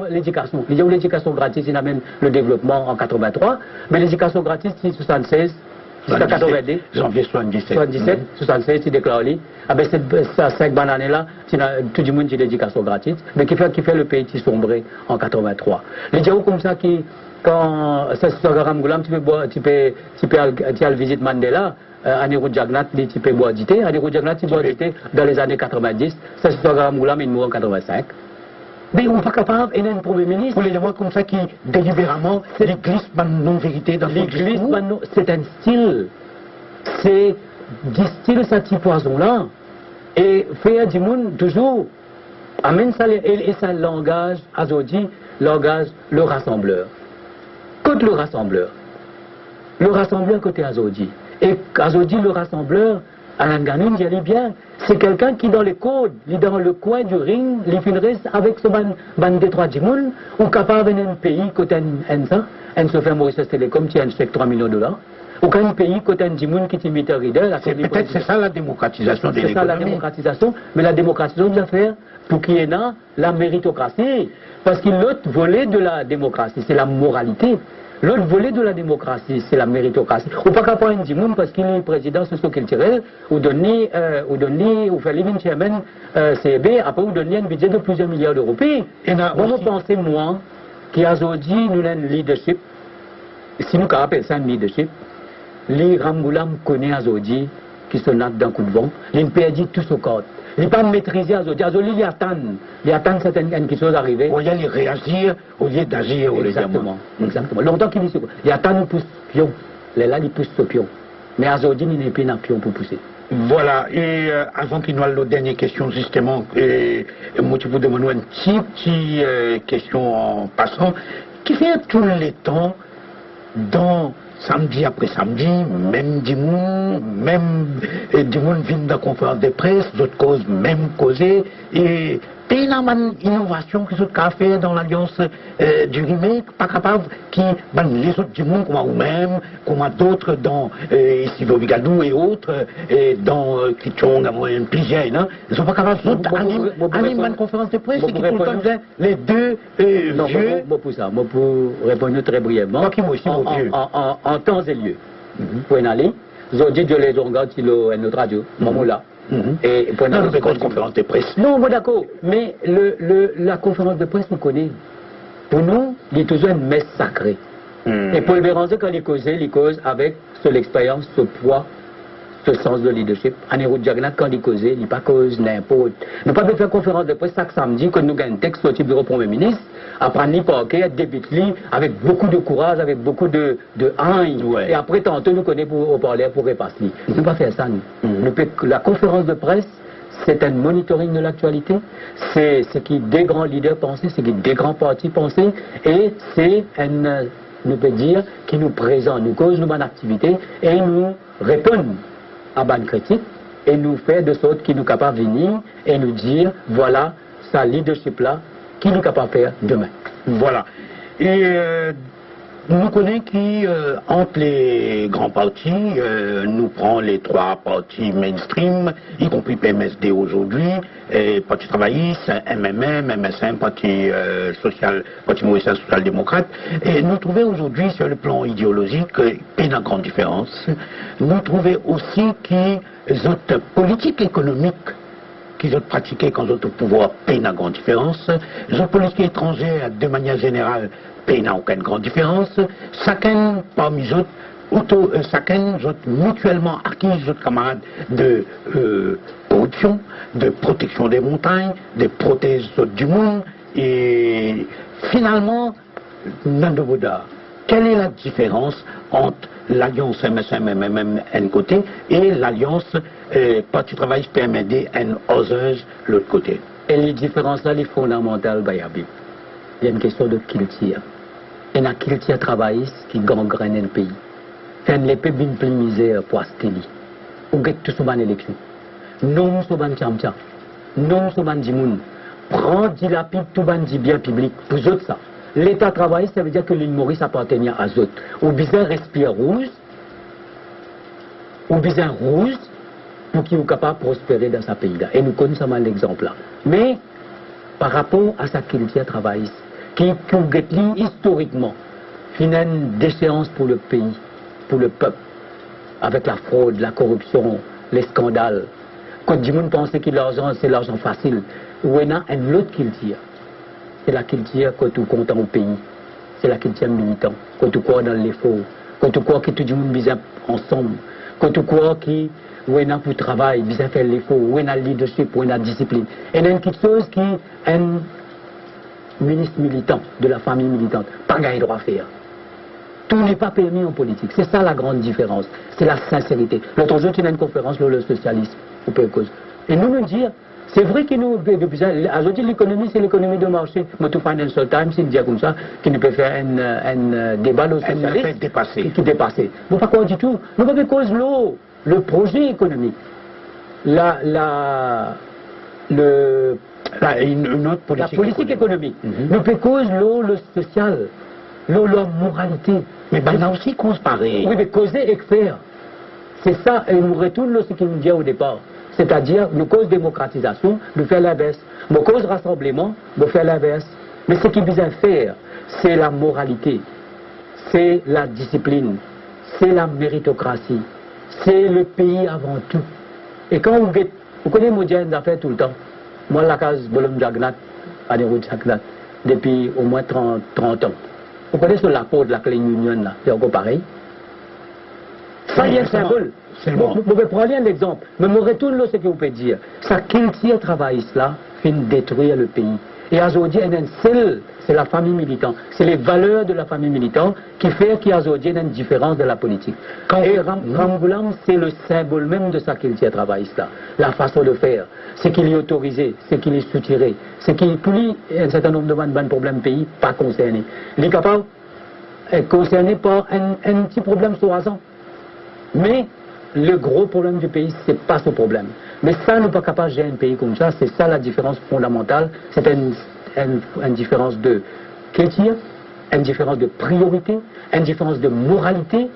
L'éducation. Il y a l'éducation gratuite, il amène le développement en 83, mais l'éducation gratuite, c'est 76. Jusqu'à 90. Janvier 77. 76, il déclare lui. Ah ben, ces 5 bananes-là, tout le monde dit l'éducation gratuite, mais qui fait le pays sombré en 83. Les gens comme ça qui, quand ça se passe à Ramgoulam, tu peux aller visiter Mandela, à Nehru Jagnat, tu peux boire d'été, à Nehru Jagnat, tu bois d'été dans les années 90, ça se passe à Ramgoulam, il mourut en 85. Mais on n'est pas capable, et un Premier ministre. Pour les gens comme ça qui, délibérément, les glissent non-vérité dans son discours. C'est un style. C'est distille ce petit poison-là. Et faire du monde toujours. Amène ça, et ça langage, Azodi, langage, le rassembleur. Côté le rassembleur. Le rassembleur côté Azodi. Et Azodi, le rassembleur, Alain Ganin, j'y allais bien. C'est quelqu'un qui, dans les codes, dans le coin du ring, il finit avec ce ban détroit du monde, ou capable d'un pays, côté un se fait Mauritius Télécom, qui a un chèque 3 millions de $. Ou qu'un pays, côté un monde qui t'imite un leader. Peut-être c'est ça la démocratisation de l'économie. C'est ça la démocratisation, mais la démocratisation doit faire pour qu'il y ait la méritocratie. Parce que l'autre volet de la démocratie, c'est la moralité. L'autre volet de la démocratie, c'est la méritocratie. Ou pas qu'à prendre un monde parce qu'il est président socio-culturel, ou donner, ou faire living chairman CEB, après ou donner un budget de plusieurs milliards d'euros. Et moi, je pense, moi, qu'aujourd'hui, nous avons un leadership, si nous appelons ça un leadership, les Ramgoulam connaît aujourd'hui, qui se natte d'un coup de vent, ils ont perdu tout ce code. Il n'est pas maîtrisé aujourd'hui. Aujourd'hui, il attend certaines choses arriver. Au lieu de réagir, au lieu d'agir. Exactement. Exactement. Longtemps qu'il dit il attend nous pousse pion. Là, il pousse ce pion. Mais aujourd'hui, il n'est pas un pion pour pousser. Voilà. Et avant qu'il nous aille la dernière question, justement, moi, je vous demande une petite question en passant. Qui fait tous les temps dans samedi après samedi, même du monde vient dans la conférence de presse, d'autres causes même causées, et puis la innovation qu'ils ont fait dans l'alliance du remake, pas capable, qui, les autres du monde, comme vous-même, comme d'autres dans ici Vigadou et autres, dans Kichong, plusieurs, non, ils ne sont pas capables d'animer une conférence de presse, et qui tout le temps disaient les deux vieux. Moi pour ça, moi pour répondre très brièvement, en temps et lieu. Pour aller, ils ont dit que les organes de notre radio, maman là. Et pour une conférence de presse. Non, moi d'accord, mais la conférence de presse, nous connaissons. Pour nous, il y a toujours une messe sacrée. Et Paul Béranger, quand il cause avec l'expérience, ce poids, ce sens de leadership. Nehru Jagnat, quand il causait, il ne pas cause n'importe. Nous ne pouvons pas faire conférence de presse chaque samedi, quand nous avons un texte au bureau Premier ministre, après nous parquer, débute avec beaucoup de courage, avec beaucoup de haine. Ouais. Et après, tantôt, nous connaissons pour parler, pour repasser. Nous ne pouvons pas faire ça, nous. La conférence de presse, c'est un monitoring de l'actualité, c'est ce qui des grands leaders pensaient, ce qui des grands partis pensaient, et c'est un, nous peut dire, qui nous présente, nous cause, nous, une activité, et nous répond à bonne critique, et nous fait de sorte qu'il nous capable de venir et nous dire, voilà, sa leadership-là, qui nous capable de faire demain. Voilà. Et nous connaissons qui, entre les grands partis, nous prenons les 3 partis mainstream, y compris PMSD aujourd'hui, Parti travailliste, MMM, MSM, Parti Mauricien social-démocrate. Et nous trouvons aujourd'hui, sur le plan idéologique, une grande différence. Nous trouvons aussi que les autres politiques économiques qu'ils ont pratiqué quand ils ont au pouvoir, paye une grande différence. Les politiques étrangères, de manière générale, paye aucune grande différence. Chacun parmi eux, chacun mutuellement acquis autres camarades de corruption, de protection des montagnes, de prothèses du monde. Et finalement, Nando Bouddha, quelle est la différence entre l'alliance MSM-MMM d'un côté et l'alliance Parti Travail PMD and Others l'autre côté? Et les différences là, les fondamentales, il y a une question de culture. Il y a une culture travailliste qui gangrène le pays. Fait les pays bien plus misère pour Astélie. Ou get tout sur une élection. Non, sur une chamcha. Non, sur une dimoun. Prends dilapide tout le bien public. Pour eux, ça. L'État travailliste, ça veut dire que l'île Maurice appartenait à eux. Ou bien respire rouge. Ou bien rouge. Pour qu'ils soient capables de prospérer dans ce pays-là. Et nous connaissons mal l'exemple là. Mais, par rapport à sa culture travailliste, qui est historiquement une déchéance pour le pays, pour le peuple, avec la fraude, la corruption, les scandales. Quand du monde pensait que l'argent, c'est l'argent facile, ou il y a une autre culture. C'est la culture que tu comptes au pays. C'est la culture militante. Quand tu crois dans l'effort. Quand tu crois que tout le monde vient ensemble. Quand tu crois que où il y a pour travail, bien faire l'effort, où il y a le leadership, où il y a la discipline. Et il y a quelque chose qui est un ministre militant, de la famille militante, pas gagné droit à faire. Tout n'est pas permis en politique. C'est ça la grande différence. C'est la sincérité. L'autre jour, il y a une conférence sur le socialisme. Et nous nous dire, c'est vrai que nous, aujourd'hui, l'économie, c'est l'économie de marché. Moi, tout Financial Times, il dit comme ça, qu'il ne peut faire un débat au socialiste qui dépasse. Bon, pas quoi du tout. Nous avons cause l'eau. Le projet économique, une autre politique économique, nous peut cause l'eau, le social, l'eau, la moralité. Mais ben là aussi cause pareil. Oui, mais causer et faire. C'est ça, et nous retournons ce qu'il nous dit au départ. C'est-à-dire, nous cause démocratisation, nous faire l'inverse. Nous cause rassemblement, nous faire l'inverse. Mais ce qu'il vient faire, c'est la moralité, c'est la discipline, c'est la méritocratie. C'est le pays avant tout. Et quand vous connaissez mon Dieu d'affaires tout le temps. Moi, la case Bolom Jagnat, à des routes Jagnat, depuis au moins 30 ans. Vous connaissez l'accord de la Clean Union, là, c'est encore pareil. Ça y est, symbole. Vous pouvez prendre un exemple. Mais je retourne là ce que vous pouvez dire. Ça culture travailliste là, fait détruire le pays. Et aujourd'hui, c'est la famille militante. C'est les valeurs de la famille militante qui fait qu'il y a aujourd'hui une différence de la politique. Et Ramgoulam, c'est le symbole même de sa culture travailliste là. La façon de faire. C'est qu'il est autorisé, c'est qu'il est soutiré, c'est qu'il pour un certain nombre de problèmes pays pas concernés. Il est capable d'être concerné par un petit problème sur 3 ans. Mais le gros problème du pays, c'est pas ce problème. Mais ça, nous ne sommes pas capables de gérer un pays comme ça. C'est ça la différence fondamentale. C'est une différence de culture, une différence de priorité, une différence de moralité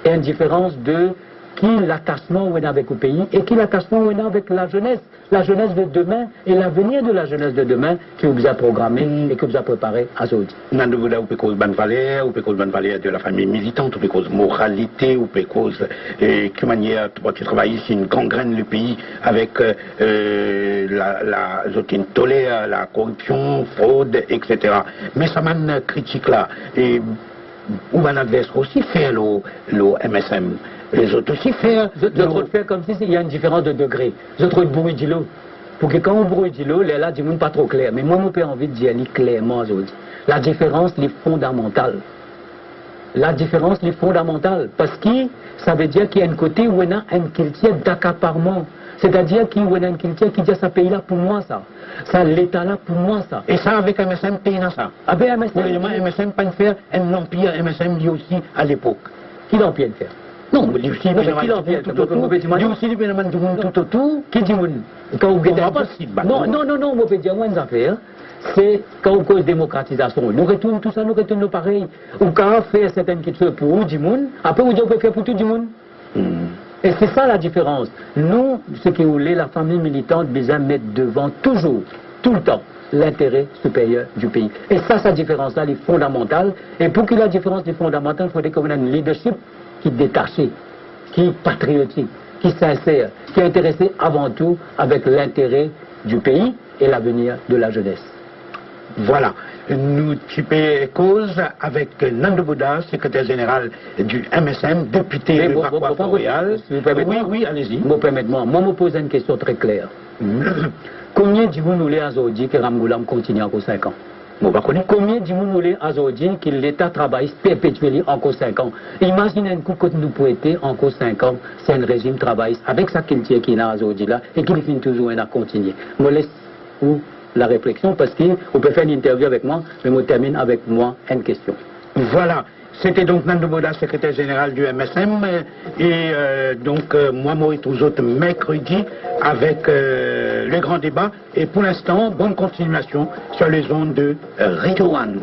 et une différence de qui l'attachement on a avec le pays et qui l'attachement on a avec la jeunesse de demain et l'avenir de la jeunesse de demain qui vous a programmé et que vous a préparé à aujourd'hui. Nando Bouddha, vous pouvez cause bonne valeur, vous pouvez cause bonne valeur de la famille militante, vous pouvez cause moralité, vous pouvez cause que manière tu travailles ici une gangrène le pays avec la tolère, la corruption, fraude, etc. Mais ça m'a critique là et où va l'adversaire aussi faire le MSM. Les autres aussi faire. Les autres faire comme si il y a une différence de degré. Les autres bruit de l'eau. Pour que quand on bruit de l'eau, là, du monde pas trop clair. Mais moi, j'ai envie de dire clairement aujourd'hui. La différence est fondamentale. La différence est fondamentale. Parce que ça veut dire qu'il y a un côté où on a une culture d'accaparement. C'est-à-dire qu'il y a une culture qui dit ça pays là pour moi ça. Ça l'État là pour moi ça. Et ça avec MSM pays dans ça. Avec MSM. Oui, MSM pas faire un empire MSM lui aussi à l'époque. Qui l'empire de faire? Non, mais aussi, qui l'empire tout autour. Aussi, le phénomène du monde tout autour. Qui dit monde? Quand vous non, on peut dire une affaire. C'est quand on cause démocratisation. Nous retournons tout ça, nous retournons pareil. On peut faire certaines choses pour du monde, après on peut faire pour tout le monde. Et c'est ça la différence. Nous, ce qui voulait la famille militante, besoin de mettre devant toujours, tout le temps, l'intérêt supérieur du pays. Et ça, cette différence-là, elle est fondamentale. Et pour que la différence est fondamentale, il faudrait qu'on ait un leadership qui est détaché, qui est patriotique, qui est sincère, qui est intéressé avant tout avec l'intérêt du pays et l'avenir de la jeunesse. Voilà. Nous typons cause avec Nando Bouda, secrétaire général du MSM, député de Royal. Oui, allez-y. Permettez-moi, moi me pose une question très claire. Combien de vous voulez aujourd'hui que Ramgoulam continue encore 5 ans? Combien de vous voulez aujourd'hui que l'État travaille perpétuellement encore 5 ans? Imaginez un coup que nous pouvons être encore 5 ans, c'est un régime travail avec ça qu'il tient qui est aujourd'hui là et qu'il finit toujours à continuer. Je laisse où la réflexion parce qu'on peut faire une interview avec moi, mais je termine avec moi une question. Voilà. C'était donc Nando Bouda, secrétaire général du MSM. Et moi, Maurice autres mercredi avec le grand débat. Et pour l'instant, bonne continuation sur les ondes de Radio One.